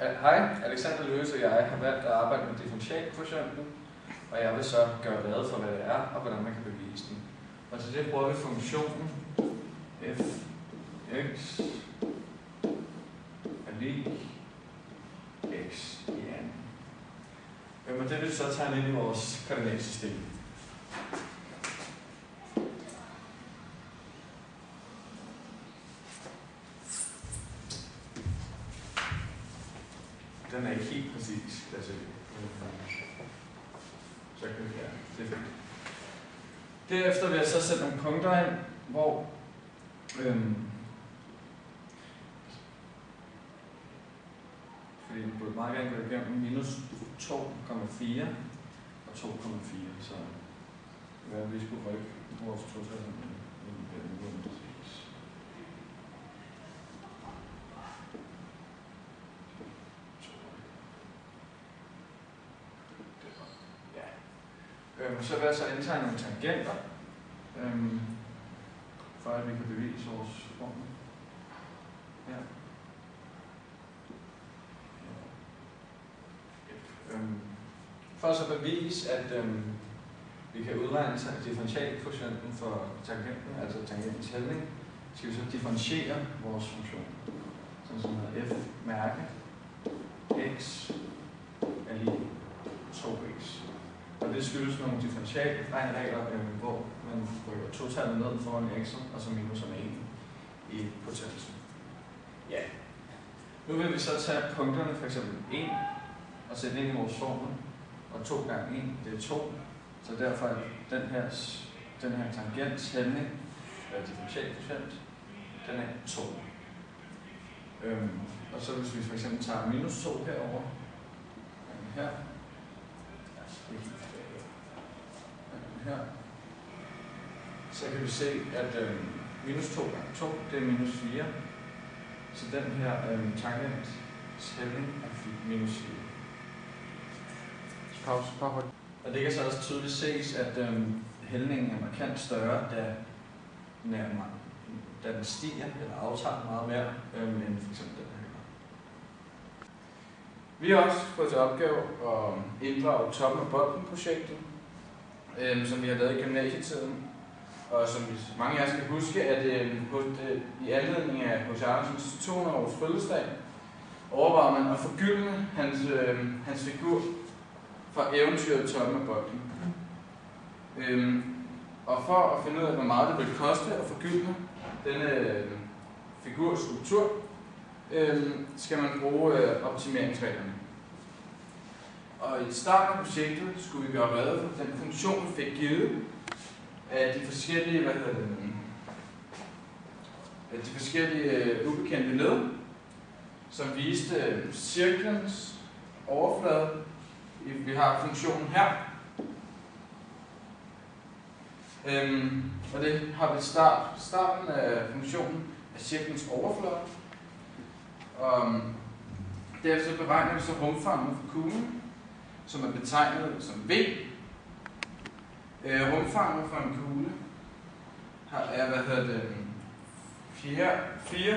Hej, Alexander Løse og jeg har valgt at arbejde med differentialkvotienten, og jeg vil så gøre rede for, hvad det er, og hvordan man kan bevise den. Og til det bruger vi funktionen f(x) er lig x i anden. Men det vil så tegne ind i vores koordinatsystem. Den er ikke helt præcis. Lad os se. Så kan vi gøre. Det er fint. Derefter vil jeg så sætte nogle punkter ind, hvor fordi vi burde meget gerne gå igennem minus 2,4 og 2,4, så hvad vi skulle rykke vores total. Så vil jeg så indtegne nogle tangenter, for at vi kan bevise vores formel. Ja. For så at bevise, at vi kan udregne differentialkvotienten for tangenten, altså tangentens hældning, skal vi så differentiere vores funktion. Sådan som hedder f mærke x er lig 2x. Og det skyldes nogle differentialregler, hvor man rykker totallet ned foran x'en, og så minuserne 1 i potensen. Ja. Nu vil vi så tage punkterne, f.eks. 1, og sætte ind i vores formel. Og 2 gange 1, det er 2. Så derfor er den her tangents hældning, differentialkvotient, den er 2. Og så hvis vi f.eks. tager minus 2 herover, her, her, så kan vi se, at minus 2 gange 2, det er minus 4. Så den her tangents hældning er minus 4. Pause. Og det kan så også tydeligt ses, at hældningen er markant større, da den stiger eller aftager meget mere end f.eks. den her. Vi har også fået til opgave at inddrage toppen af bolden-projektet, som vi har lavet i gymnasietiden. Og som mange af jer skal huske, at i anledning af H.C. Andersens 200-års fødselsdag overvejede man at forgyldne hans figur fra eventyret toppen af bolden. Og for at finde ud af, hvor meget det ville koste at forgyldne denne figurskulptur, skal man bruge optimeringsreglerne. Og i starten af projektet skulle vi gøre rede for den funktion, vi fik givet af de forskellige ubekendte led, som viste cirklens overflade. Vi har funktionen her. Og det har vi starten af funktionen af cirklens overflade. Og derefter beregner vi så rumfanget for kuglen, som er betegnet som V. Rumfanget for en kugle er 4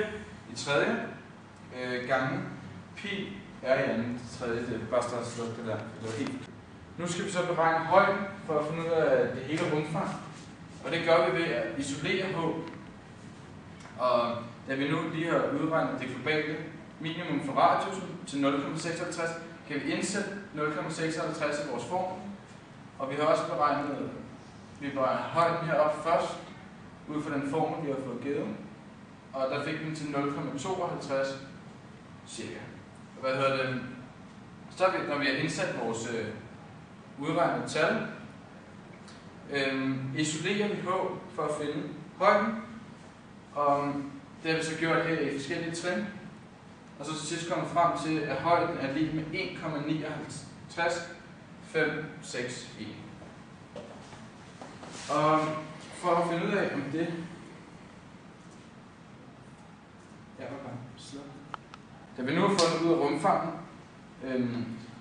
i tredje gange pi r i anden tredje. Det er bare større sluk, det der. Det var helt. Nu skal vi så beregne højden for at finde ud af det hele rumfang. Og det gør vi ved at isolere H. Og da vi nu lige har udregnet det globale minimum for radiusen til 0,56, kan vi indsætte 0,56 i vores form. Og vi har også beregnet højden heroppe først, ud fra den formel, vi har fået givet. Og der fik den til 0,52 cirka. Så når vi har indsat vores udregnede tal, isolerer vi H for at finde højden. Og det har vi så gjort her i forskellige trin. Og så til sidst kommer frem til, at højden er lig med 1,5956 1. Og for at finde ud af, om det... Da vi nu har fundet ud af rumfanget,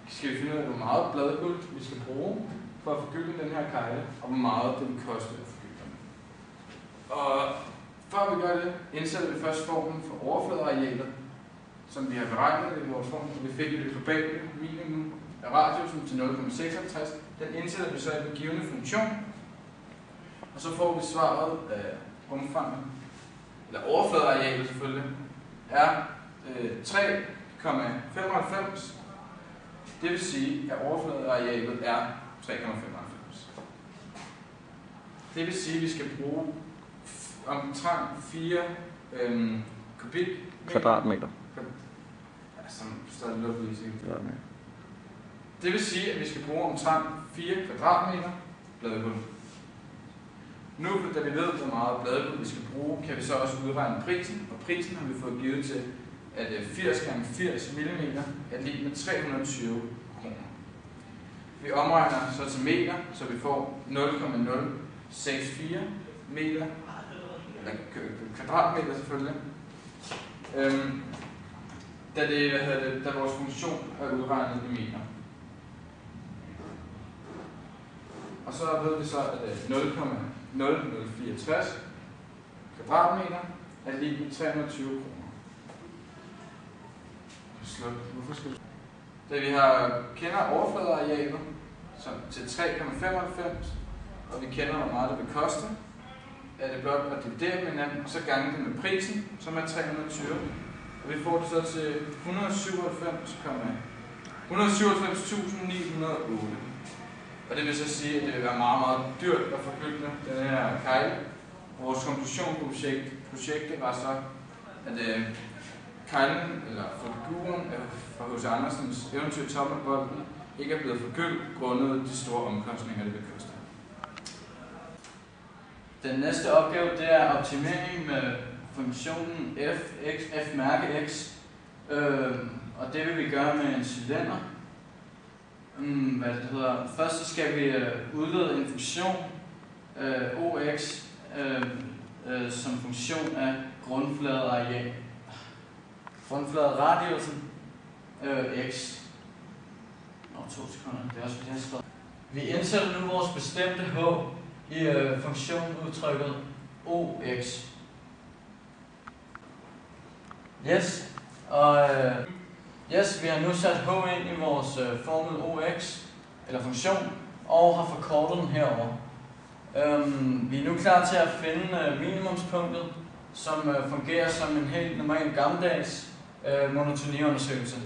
skal vi finde ud af, hvor meget bladguld vi skal bruge for at forgylde den her kejle, og hvor meget det vil koste at forgylde den. Og før vi gør det, indsætter vi først formen for overfladearealer, som vi har beregnet i vores form. Vi fik det globale minimum af radiusen til 0,56. Den indsætter vi så i den givne funktion, og så får vi svaret af rumfanget, eller overfladearealet selvfølgelig, er 3,95. Det vil sige, at overfladearealet er 3,95. Det vil sige, at vi skal bruge omtrent 4 kvadratmeter. Ja, som stadig luftvis. Det vil sige, at vi skal bruge omtrent 4 kvadratmeter bladgulv. Nu, da vi ved, hvor meget bladgulv vi skal bruge, kan vi så også udregne prisen. Og prisen har vi fået givet til, at 80 x 80 mm er lig med 320 kroner. Vi omregner så til meter, så vi får 0,064 meter, eller kvadratmeter selvfølgelig, da vores funktion er udregnet i meter. Og så ved vi så, at 0,0064 kvadratmeter er lig med 320 kroner. Hvorfor skal da vi kender overfladearealet til 3,95, og vi kender, hvor meget det vil koste, er det blot at dividere med hinanden, og så gange det med prisen, som er 320. Og vi får det så til 197.908. Og det vil så sige, at det vil være meget, meget dyrt at forgylde den her kejle. Vores konklusion på projektet var så, at kejlen, eller figuren fra H.C. Andersens eventyr Tom og Bolden, ikke er blevet forgyldt grundet de store omkostninger, det vil koste. Den næste opgave, det er optimering med funktionen f mærke x, og det vil vi gøre med en cylinder. Først så skal vi udlede en funktion ox som funktion af grundfladeradiusen x. 2 sekunder, det er også fordi jeg har skrevet. Vi indsætter nu vores bestemte h i funktionudtrykket ox. Yes, og vi har nu sat h ind i vores formel ox, eller funktion, og har forkortet den herover. Vi er nu klar til at finde minimumspunktet, som fungerer som en helt normal gammeldags monotoniundersøgelse.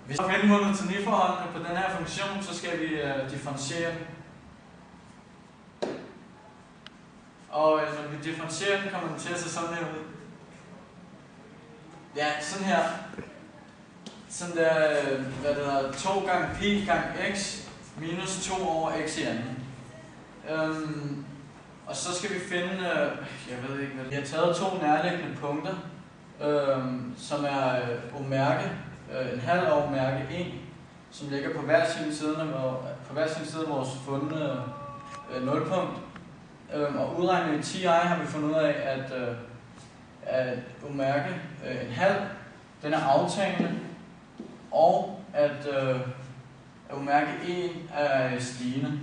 Hvis vi skal finde monotoniforholdene på den her funktion, så skal vi differentiere den. Og når vi differentierer den, kommer den til at se sådan her ud. Ja, sådan her. Sådan der, 2 gange pi gange x minus 2 over x i anden. Og så skal vi finde, jeg ved ikke hvad. Vi har taget 2 nærliggende punkter, som er omærke, en halv og omærke 1, som ligger på hver sin side af vores fundne nulpunkt. Og udregnet i TI har vi fundet ud af, at omærke en halv, den er aftagende, og at omærke 1 er stigende.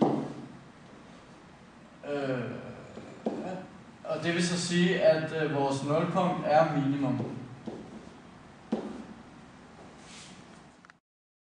Og det vil så sige, at vores nulpunkt er minimum.